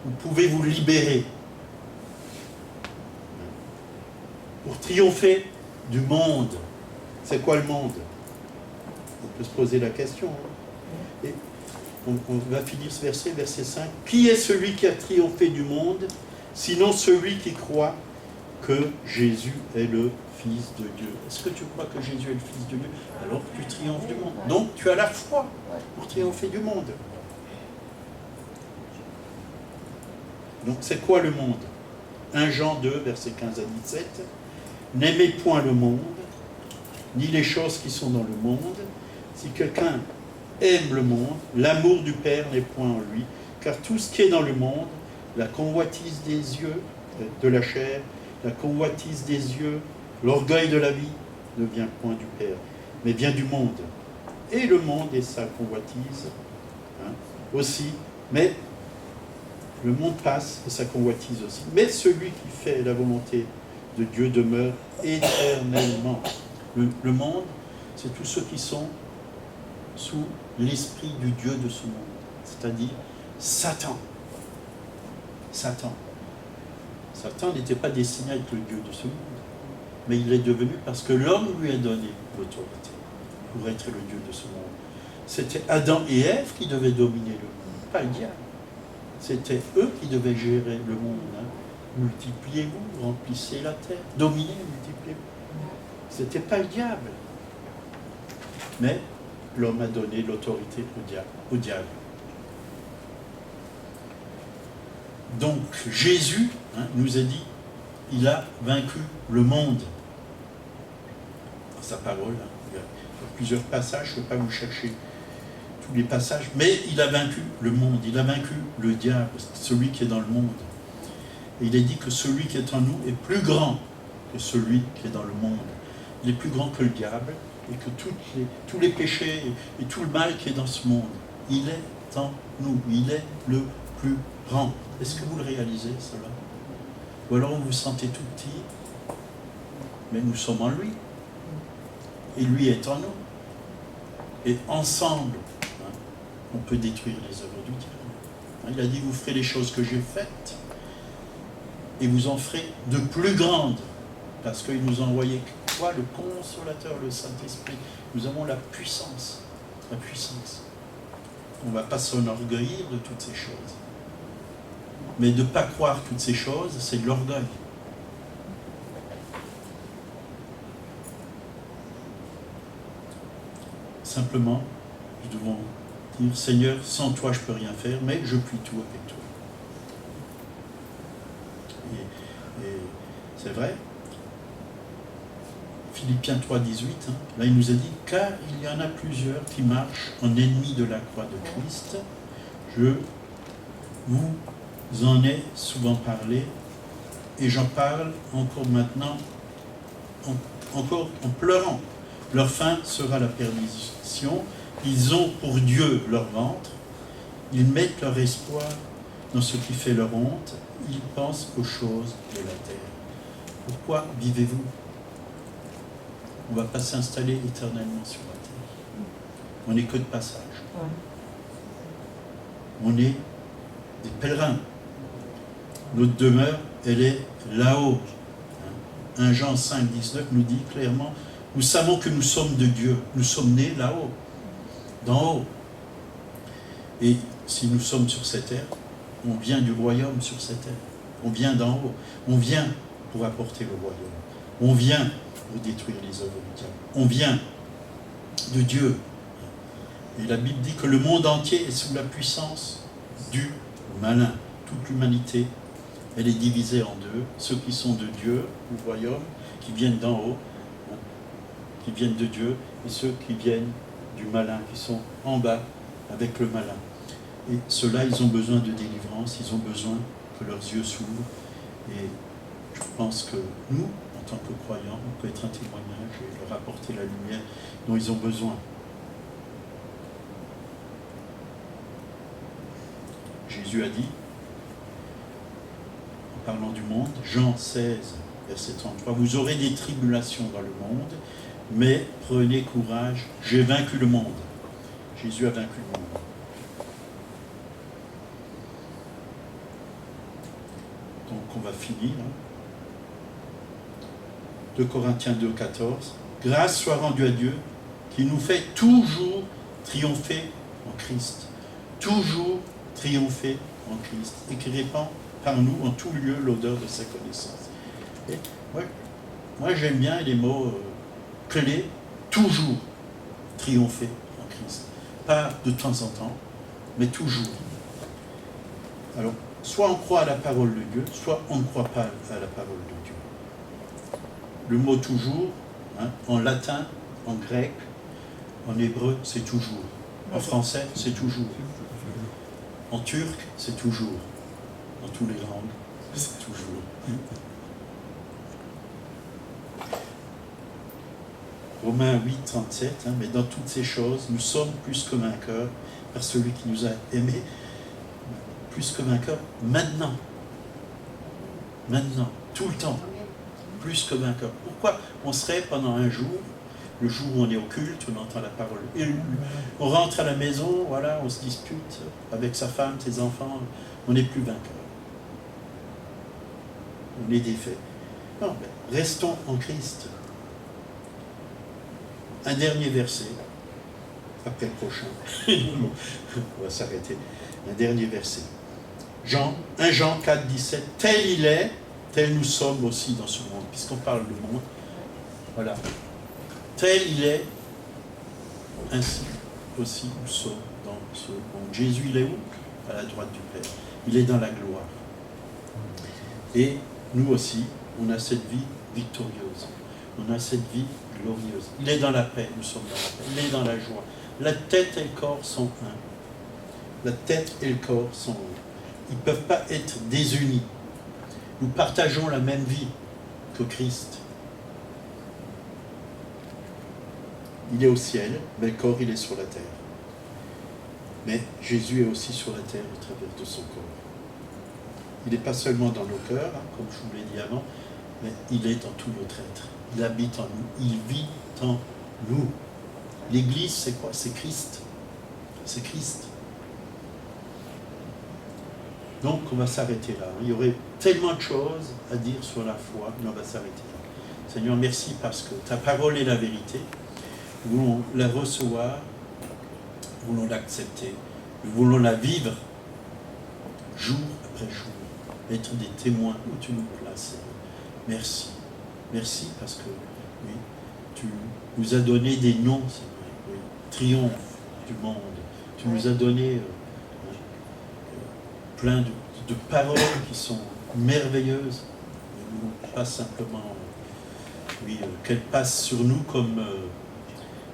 Vous pouvez vous libérer pour triompher du monde. C'est quoi le monde? On peut se poser la question. Et on va finir ce verset, verset 5. Qui est celui qui a triomphé du monde, sinon celui qui croit que Jésus est le Fils de Dieu? Est-ce que tu crois que Jésus est le Fils de Dieu? Alors tu triomphes du monde. Donc tu as la foi pour triompher du monde. Donc c'est quoi le monde? 1 Jean 2, versets 15 à 17. N'aimez point le monde, ni les choses qui sont dans le monde. Si quelqu'un aime le monde, l'amour du Père n'est point en lui. Car tout ce qui est dans le monde, la convoitise des yeux, de la chair, la convoitise des yeux, l'orgueil de la vie, ne vient point du Père, mais vient du monde. Et le monde et sa convoitise aussi, mais le monde passe et sa convoitise aussi. Mais celui qui fait la volonté de Dieu demeure éternellement. Le monde, c'est tous ceux qui sont sous l'esprit du Dieu de ce monde, c'est-à-dire Satan. Satan n'était pas destiné à être le Dieu de ce monde, mais il est devenu parce que l'homme lui a donné l'autorité pour être le Dieu de ce monde. C'était Adam et Ève qui devaient dominer le monde, pas le diable. C'était eux qui devaient gérer le monde. Multipliez-vous, remplissez la terre, dominez, multipliez-vous. C'était pas le diable. Mais l'homme a donné l'autorité au diable. Donc Jésus nous a dit, il a vaincu le monde. Dans sa parole, il y a plusieurs passages, je ne vais pas vous chercher tous les passages, mais il a vaincu le monde, il a vaincu le diable, celui qui est dans le monde. Et il est dit que celui qui est en nous est plus grand que celui qui est dans le monde. Il est plus grand que le diable, et que tous les péchés et tout le mal qui est dans ce monde, il est en nous, il est le plus grand. Est-ce que vous le réalisez, cela? Ou alors vous vous sentez tout petit, mais nous sommes en lui, et lui est en nous. Et ensemble, on peut détruire les œuvres du diable. Il a dit, vous ferez les choses que j'ai faites, et vous en ferez de plus grandes, parce qu'il nous a envoyé quoi? Le Consolateur, le Saint-Esprit. Nous avons la puissance. La puissance. On ne va pas s'enorgueillir de toutes ces choses. Mais de ne pas croire toutes ces choses, c'est de l'orgueil. Simplement, nous devons dire, Seigneur, sans toi je ne peux rien faire, mais je puis tout avec toi. Et c'est vrai. Philippiens 3, 18, là il nous a dit, car il y en a plusieurs qui marchent en ennemis de la croix de Christ. Je vous en ai souvent parlé, et j'en parle encore maintenant, encore en pleurant. Leur fin sera la perdition. Ils ont pour Dieu leur ventre. Ils mettent leur espoir dans ce qui fait leur honte. Ils pensent aux choses de la terre. Pourquoi vivez-vous? On ne va pas s'installer éternellement sur la terre. On n'est que de passage. On est des pèlerins. Notre demeure, elle est là-haut. 1 Jean 5, 19 nous dit clairement, nous savons que nous sommes de Dieu. Nous sommes nés là-haut, d'en haut. Et si nous sommes sur cette terre, on vient du royaume sur cette terre. On vient d'en haut. On vient pour apporter le royaume. On vient pour détruire les œuvres du diable. On vient de Dieu. Et la Bible dit que le monde entier est sous la puissance du malin. Toute l'humanité, elle est divisée en deux. Ceux qui sont de Dieu, le royaume, qui viennent d'en haut, qui viennent de Dieu, et ceux qui viennent du malin, qui sont en bas avec le malin. Et ceux-là, ils ont besoin de délivrance, ils ont besoin que leurs yeux s'ouvrent. Et je pense que nous, en tant que croyants, on peut être un témoignage et leur apporter la lumière dont ils ont besoin. Jésus a dit, en parlant du monde, Jean 16, verset 33, « Vous aurez des tribulations dans le monde, mais prenez courage, j'ai vaincu le monde. » Jésus a vaincu le monde. Donc on va finir. 2 Corinthiens 2, 14. « Grâce soit rendue à Dieu, qui nous fait toujours triompher en Christ. » Toujours triompher en Christ. Et qui répand par nous en tout lieu l'odeur de sa connaissance. Et moi j'aime bien les mots clés, toujours triompher en Christ. Pas de temps en temps, mais toujours. Alors, soit on croit à la parole de Dieu, soit on ne croit pas à la parole de Dieu. Le mot toujours, en latin, en grec, en hébreu, c'est toujours. En français, c'est toujours. En turc, c'est toujours. Dans toutes les langues, c'est toujours. Romains 8, 37, mais dans toutes ces choses, nous sommes plus que vainqueurs par celui qui nous a aimés, plus que vainqueurs maintenant. Maintenant, tout le temps, plus que vainqueurs. Pourquoi on serait pendant un jour, le jour où on est au culte, on entend la parole, et on rentre à la maison, voilà, on se dispute avec sa femme, ses enfants, on n'est plus vainqueurs. On est défaits. Non, mais restons en Christ. Un dernier verset, après le prochain, on va s'arrêter. Un dernier verset. 1 Jean 4, 17. Tel il est, tel nous sommes aussi dans ce monde, puisqu'on parle du monde. Voilà. Tel il est, ainsi aussi nous sommes dans ce monde. Jésus, il est où? À la droite du Père. Il est dans la gloire. Et nous aussi, on a cette vie victorieuse. On a cette vie glorieuse. Il est dans la paix, nous sommes dans la paix. Il est dans la joie. La tête et le corps sont un. La tête et le corps sont un. Ils ne peuvent pas être désunis. Nous partageons la même vie que Christ. Il est au ciel, mais le corps, il est sur la terre. Mais Jésus est aussi sur la terre au travers de son corps. Il n'est pas seulement dans nos cœurs, comme je vous l'ai dit avant, mais il est dans tout notre être. Il habite en nous, il vit en nous. L'Église, c'est quoi? C'est Christ. C'est Christ. Donc, on va s'arrêter là. Il y aurait tellement de choses à dire sur la foi, mais on va s'arrêter là. Seigneur, merci parce que ta parole est la vérité. Nous voulons la recevoir, nous voulons l'accepter, nous voulons la vivre jour après jour, être des témoins où tu nous places. Merci. Merci parce que oui, tu nous as donné des noms, Seigneur. Oui. Triomphe du monde. Tu nous as donné plein de paroles qui sont merveilleuses. Ne voulons pas simplement qu'elles passent sur nous comme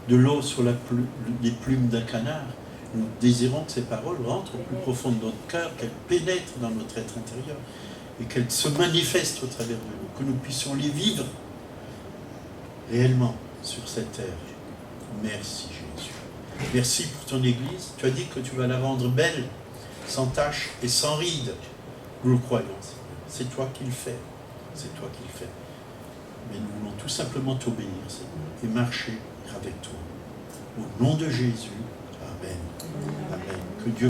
de l'eau sur les plumes d'un canard. Nous désirons que ces paroles rentrent au plus profond de notre cœur, qu'elles pénètrent dans notre être intérieur et qu'elles se manifestent au travers de nous, que nous puissions les vivre réellement sur cette terre. Merci Jésus. Merci pour ton Église. Tu as dit que tu vas la rendre belle, sans tache et sans ride. Nous le croyons. C'est toi qui le fais. C'est toi qui le fais. Mais nous voulons tout simplement t'obéir, Seigneur, et marcher avec toi. Au nom de Jésus, Amen. Amen. Que Dieu